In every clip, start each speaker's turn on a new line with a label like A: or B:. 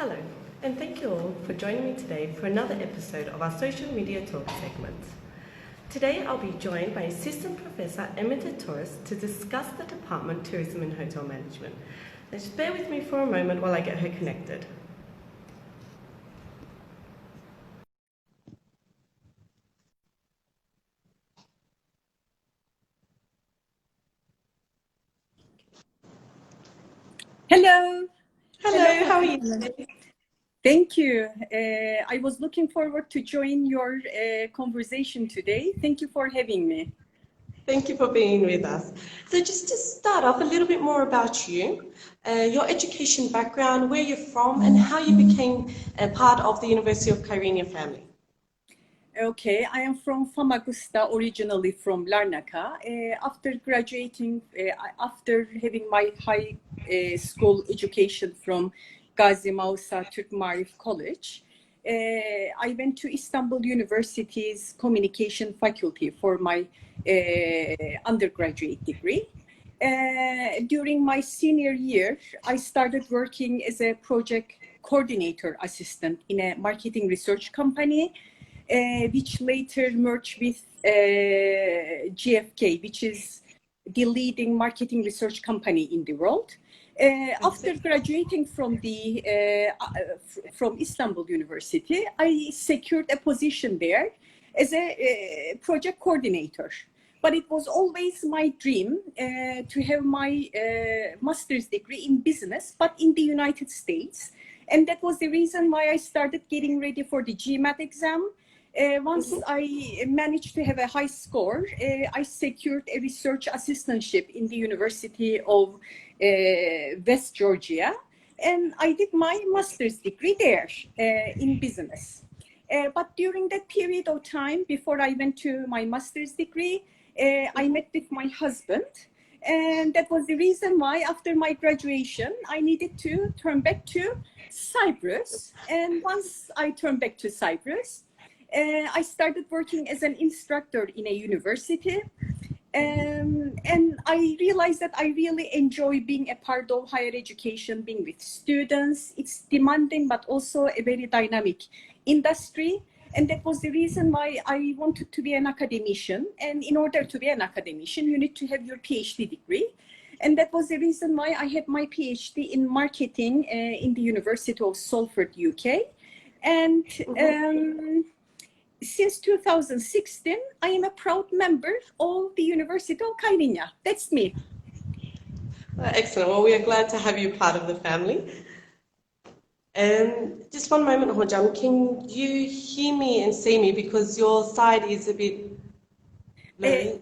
A: Hello, and thank you all for joining me today for another episode of our Social Media Talk segment. Today I'll be joined by Assistant Professor Emete Toros to discuss the Department Tourism and Hotel Management. Now just bear with me for a moment while I get her connected.
B: Hello.
A: Hello, how are you today?
B: Thank you. I was looking forward to join your conversation today. Thank you for having me.
A: Thank you for being with us. So just to start off, a little bit more about you, your education background, where you're from, and how you became a part of the University of Girne family.
B: Okay, I am from Famagusta, originally from Larnaca. After graduating, after having my high school education from Gazi Mausa Türk Marif College, I went to Istanbul University's Communication Faculty for my undergraduate degree. During my senior year, I started working as a project coordinator assistant in a marketing research company, which later merged with GFK, which is the leading marketing research company in the world. After graduating from Istanbul University, I secured a position there as a project coordinator. But it was always my dream to have my master's degree in business, but in the United States. And that was the reason why I started getting ready for the GMAT exam. Once I managed to have a high score, I secured a research assistantship in the University of West Georgia, and I did my master's degree there in business. But during that period of time, before I went to my master's degree, I met with my husband, and that was the reason why after my graduation, I needed to turn back to Cyprus. And once I turned back to Cyprus, I started working as an instructor in a university, and I realized that I really enjoy being a part of higher education, being with students. It's demanding, but also a very dynamic industry. And that was the reason why I wanted to be an academician. And in order to be an academician, you need to have your PhD degree. And that was the reason why I had my PhD in marketing in the University of Salford, UK. And since 2016, I am a proud member of the University of Girne. That's me.
A: Excellent. Well, we are glad to have you part of the family. Just one moment, Hojam. Can you hear me and see me because your side is a bit blurry?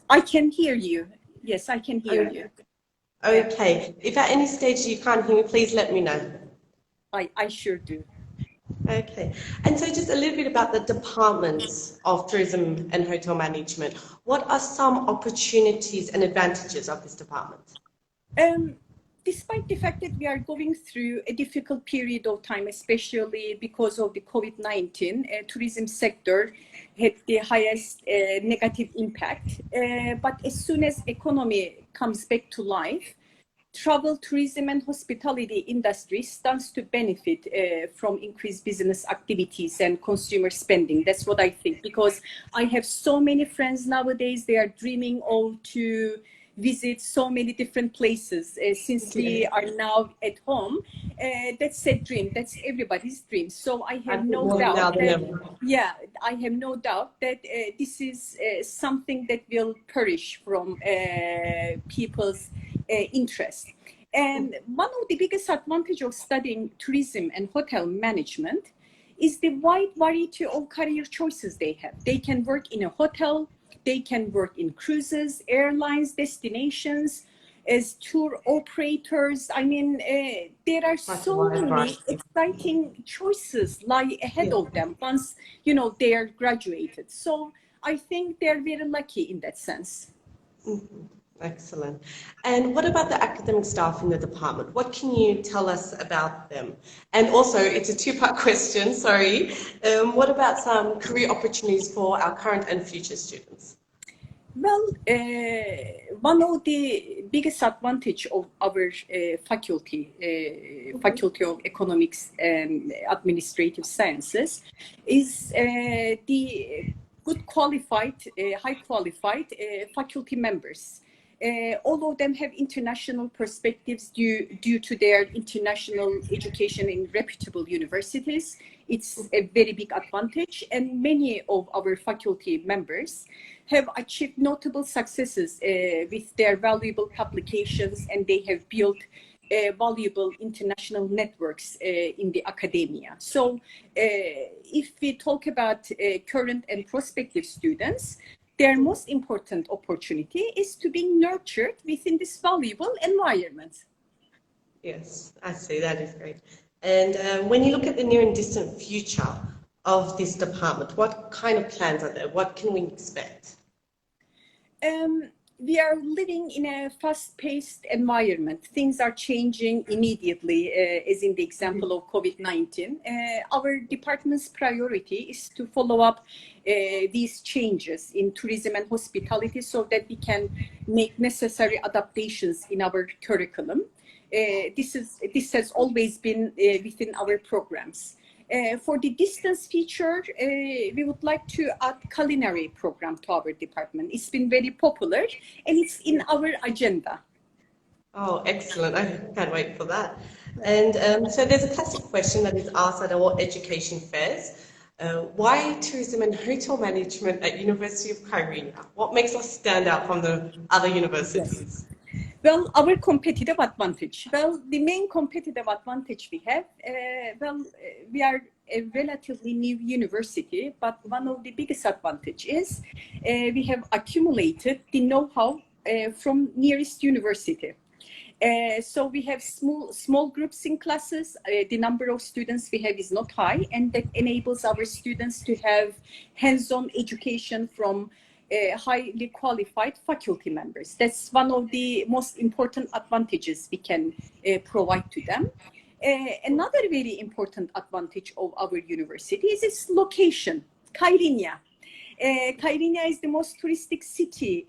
B: I can hear you. Yes, I can hear you.
A: Okay. If at any stage you can't hear me, please let me know.
B: I sure do.
A: Okay, and so just a little bit about the departments of tourism and hotel management. What are some opportunities and advantages of this department?
B: Despite the fact that we are going through a difficult period of time, especially because of the COVID-19, tourism sector had the highest negative impact. But as soon as economy comes back to life, travel, tourism, and hospitality industry stands to benefit from increased business activities and consumer spending. That's what I think, because I have so many friends nowadays, they are dreaming of to visit so many different places since we are now at home. That's a dream. That's everybody's dream. So I have no doubt that, I have no doubt that this is something that will perish from people's interest. And one of the biggest advantages of studying tourism and hotel management is the wide variety of career choices they have. They can work in a hotel, they can work in cruises, airlines, destinations, as tour operators. I mean, there are so many exciting choices lie ahead of them once, they are graduated. So I think they're very lucky in that sense.
A: Excellent. And what about the academic staff in the department? What can you tell us about them? And also, it's a two-part question, sorry. What about some career opportunities for our current and future students?
B: Well, one of the biggest advantage of our Faculty of Economics and Administrative Sciences is the good qualified, high qualified faculty members. All of them have international perspectives due to their international education in reputable universities. It's a very big advantage, and many of our faculty members have achieved notable successes with their valuable publications, and they have built valuable international networks in the academia. So if we talk about current and prospective students, their most important opportunity is to be nurtured within this valuable environment.
A: Yes, I see. That is great. And when you look at the near and distant future of this department, what kind of plans are there? What can we expect?
B: We are living in a fast-paced environment. Things are changing immediately, as in the example of COVID-19. Our department's priority is to follow up these changes in tourism and hospitality so that we can make necessary adaptations in our curriculum. This has always been within our programs. For the distance feature, we would like to add culinary program to our department. It's been very popular and it's in our agenda.
A: Oh, excellent. I can't wait for that. And so there's a classic question that is asked at all education fairs. Why tourism and hotel management at University of Girne? What makes us stand out from the other universities?
B: Yes. Well, our competitive advantage. Well, the main competitive advantage we have, we are a relatively new university, but one of the biggest advantage is we have accumulated the know-how from nearest university. So we have small groups in classes. The number of students we have is not high, and that enables our students to have hands-on education from highly qualified faculty members. That's one of the most important advantages we can provide to them. Another very important advantage of our university is its location, Girne. Girne is the most touristic city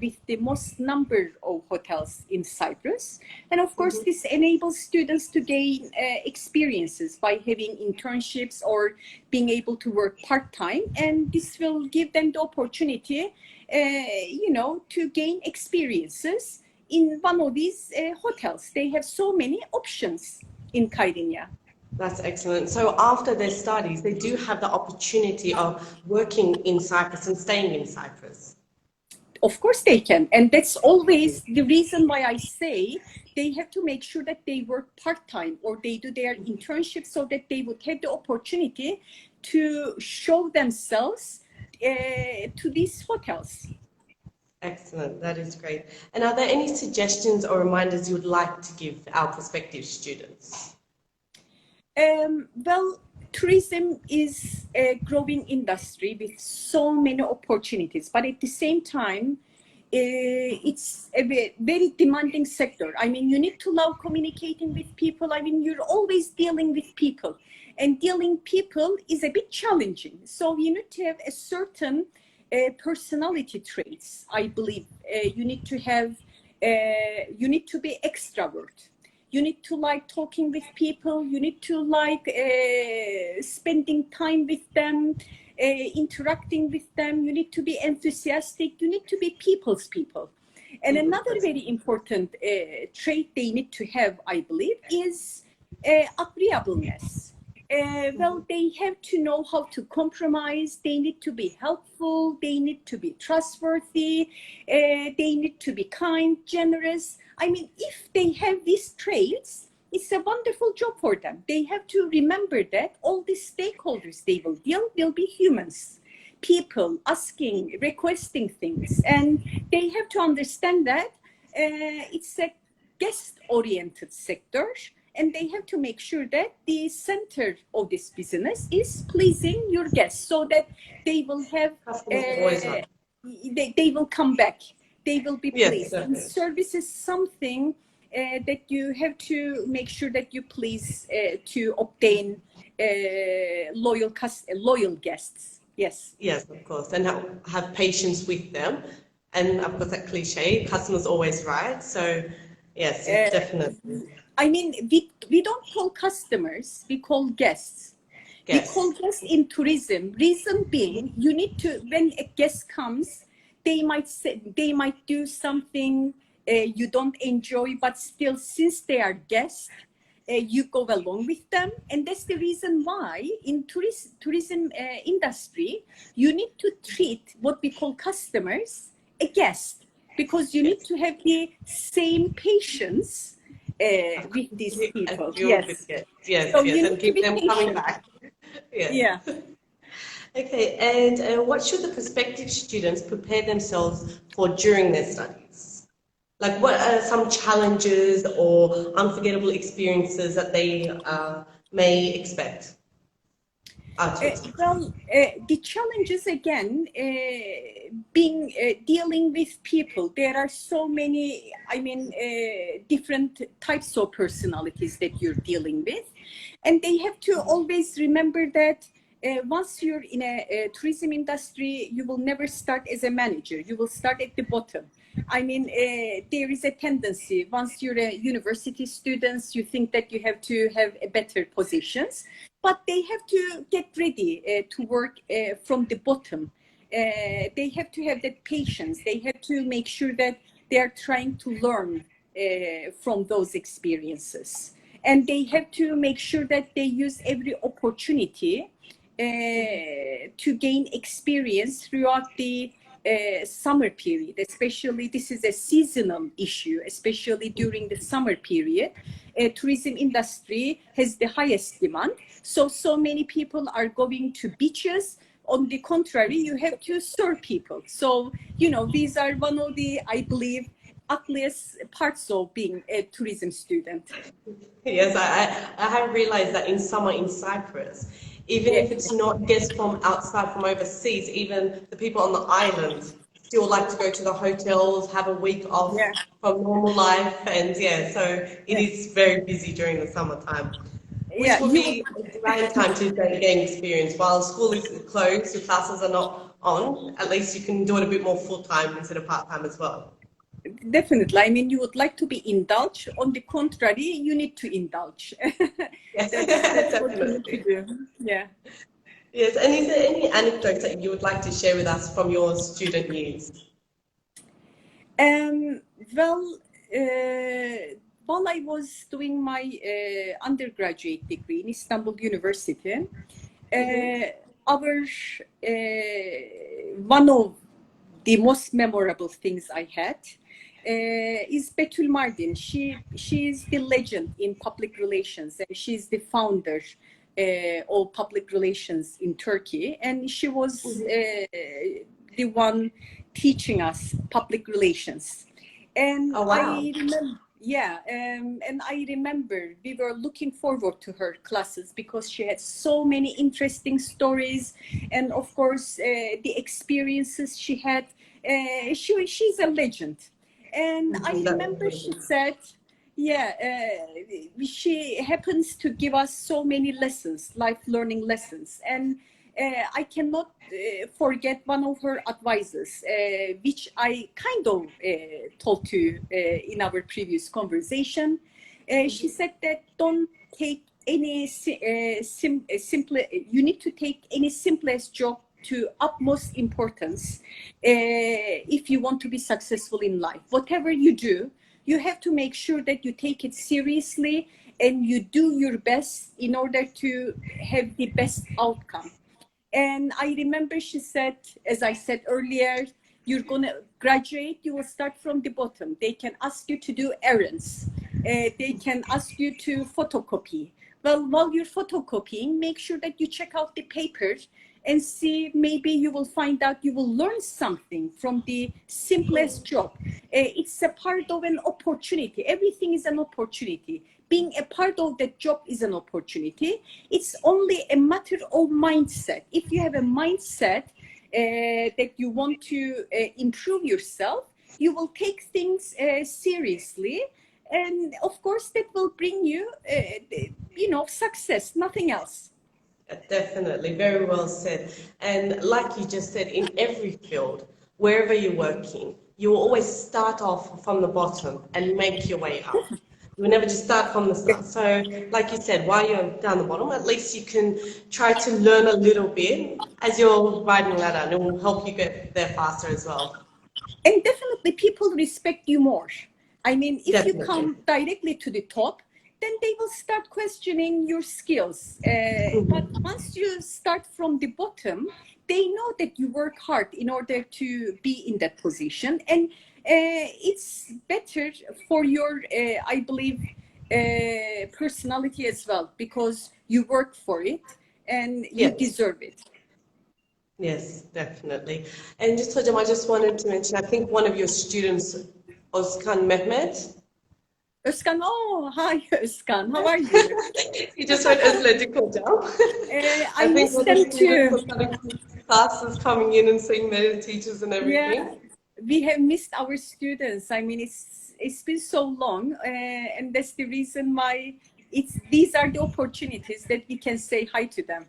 B: with the most number of hotels in Cyprus. And of course, this enables students to gain experiences by having internships or being able to work part-time. And this will give them the opportunity, to gain experiences in one of these hotels. They have so many options in Girne.
A: That's excellent. So after their studies, they do have the opportunity of working in Cyprus and staying in Cyprus.
B: Of course they can. And that's always the reason why I say they have to make sure that they work part-time or they do their internship so that they would have the opportunity to show themselves to these hotels.
A: Excellent. That is great. And are there any suggestions or reminders you would like to give our prospective students?
B: Well, tourism is a growing industry with so many opportunities, but at the same time, it's a very demanding sector. I mean, you need to love communicating with people. I mean, you're always dealing with people, and dealing people is a bit challenging. So you need to have a certain personality traits, I believe. You need to be extrovert. You need to like talking with people. You need to like spending time with them, interacting with them. You need to be enthusiastic. You need to be people's people. And another very important trait they need to have, I believe, is agreeableness. Well, they have to know how to compromise. They need to be helpful. They need to be trustworthy. They need to be kind, generous. I mean, if they have these traits, it's a wonderful job for them. They have to remember that all the stakeholders they will deal will be humans, people asking, requesting things. And they have to understand that it's a guest-oriented sector. And they have to make sure that the center of this business is pleasing your guests so that they will have, they will come back. They will be pleased.
A: Yes,
B: and service is something that you have to make sure that you please to obtain loyal guests. Yes.
A: Yes, of course. And have patience with them And of course that cliche, customer's always right. So yes, definitely.
B: I mean, we don't call customers, we call guests. We call guests in tourism. Reason being, you need to, when a guest comes, they might do something you don't enjoy, but still, since they are guests, you go along with them. And that's the reason why in tourism industry, you need to treat what we call customers a guest, because you need to have the same patience with these people.
A: Yes,
B: So you
A: and
B: need to
A: keep
B: be
A: them
B: patient.
A: coming back.
B: Yeah.
A: Okay, and what should the prospective students prepare themselves for during their studies? Like, what are some challenges or unforgettable experiences that they may expect?
B: The challenges again, dealing with people. There are so many, different types of personalities that you're dealing with, and they have to always remember that once you're in a tourism industry, you will never start as a manager. You will start at the bottom. There is a tendency, once you're a university student, you think that you have to have a better positions, but they have to get ready to work from the bottom. They have to have that patience. They have to make sure that they are trying to learn from those experiences. And they have to make sure that they use every opportunity to gain experience throughout the summer period. Especially, this is a seasonal issue, especially during the summer period. Tourism industry has the highest demand. So many people are going to beaches. On the contrary, you have to serve people. So, these are one of the, I believe, ugliest parts of being a tourism student.
A: Yes, I have realized that in summer in Cyprus, even if it's not guests from outside, from overseas, even the people on the island still like to go to the hotels, have a week off from normal life. And so it is very busy during the summertime, which will be a grand time to gain experience. While school is closed, your classes are not on, at least you can do it a bit more full-time instead of part-time as well.
B: Definitely. You would like to be indulged. On the contrary, you need to indulge.
A: Yes,
B: that's what you need to do. Yeah.
A: Yes, and is there any anecdotes that you would like to share with us from your student years?
B: While I was doing my undergraduate degree in Istanbul University, one of the most memorable things I had is Betül Mardin. She is the legend in public relations, and she's the founder of public relations in Turkey, and she was the one teaching us public relations. And I remember, and I remember we were looking forward to her classes because she had so many interesting stories, and of course the experiences she had. She's a legend. And I remember she said, she happens to give us so many lessons, life learning lessons. And I cannot forget one of her advices, which I kind of told to in our previous conversation. She said that don't take any you need to take any simplest job to utmost importance if you want to be successful in life. Whatever you do, you have to make sure that you take it seriously and you do your best in order to have the best outcome. And I remember she said, as I said earlier, you're going to graduate, you will start from the bottom. They can ask you to do errands. They can ask you to photocopy. Well, while you're photocopying, make sure that you check out the papers and see, maybe you will find out, you will learn something from the simplest job. It's a part of an opportunity. Everything is an opportunity. Being a part of that job is an opportunity. It's only a matter of mindset. If you have a mindset that you want to improve yourself, you will take things seriously. And of course, that will bring you, success, nothing else.
A: Definitely, very well said. And like you just said, in every field, wherever you're working, you will always start off from the bottom and make your way up. You will never just start from the start. So, like you said, while you're down the bottom, at least you can try to learn a little bit as you're riding the ladder, and it will help you get there faster as well.
B: And definitely people respect you more. I mean, if you
A: Definitely.
B: come directly to the top, then they will start questioning your skills. But once you start from the bottom, they know that you work hard in order to be in that position. And it's better for your, I believe, personality as well, because you work for it and you
A: Yes.
B: deserve it.
A: Yes, definitely. And just Hocam, I just wanted to mention, I think one of your students, Özkan Mehmet.
B: Özkan, oh, hi Özkan, how are you?
A: You just went Özledik Hocam.
B: I miss
A: one of
B: them
A: the students
B: too.
A: was having classes coming in and seeing their teachers and everything.
B: Yeah, we have missed our students. I mean, it's been so long, and that's the reason why these are the opportunities that we can say hi to them.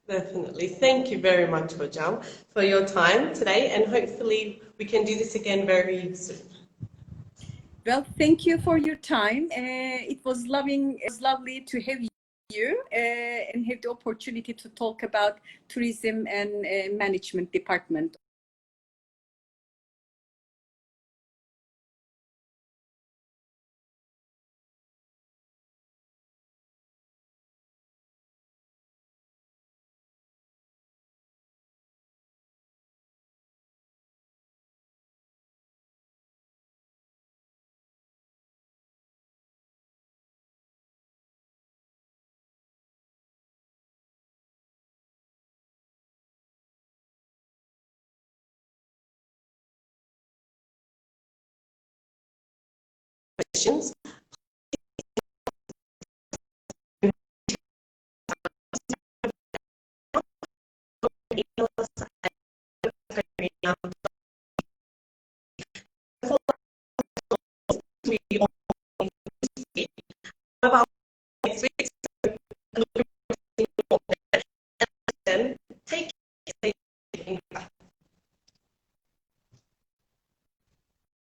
A: Definitely. Thank you very much, Hocam, for your time today, and hopefully we can do this again very soon.
B: Well, thank you for your time. It was lovely to have you and have the opportunity to talk about tourism and management department.
A: Questions? Email us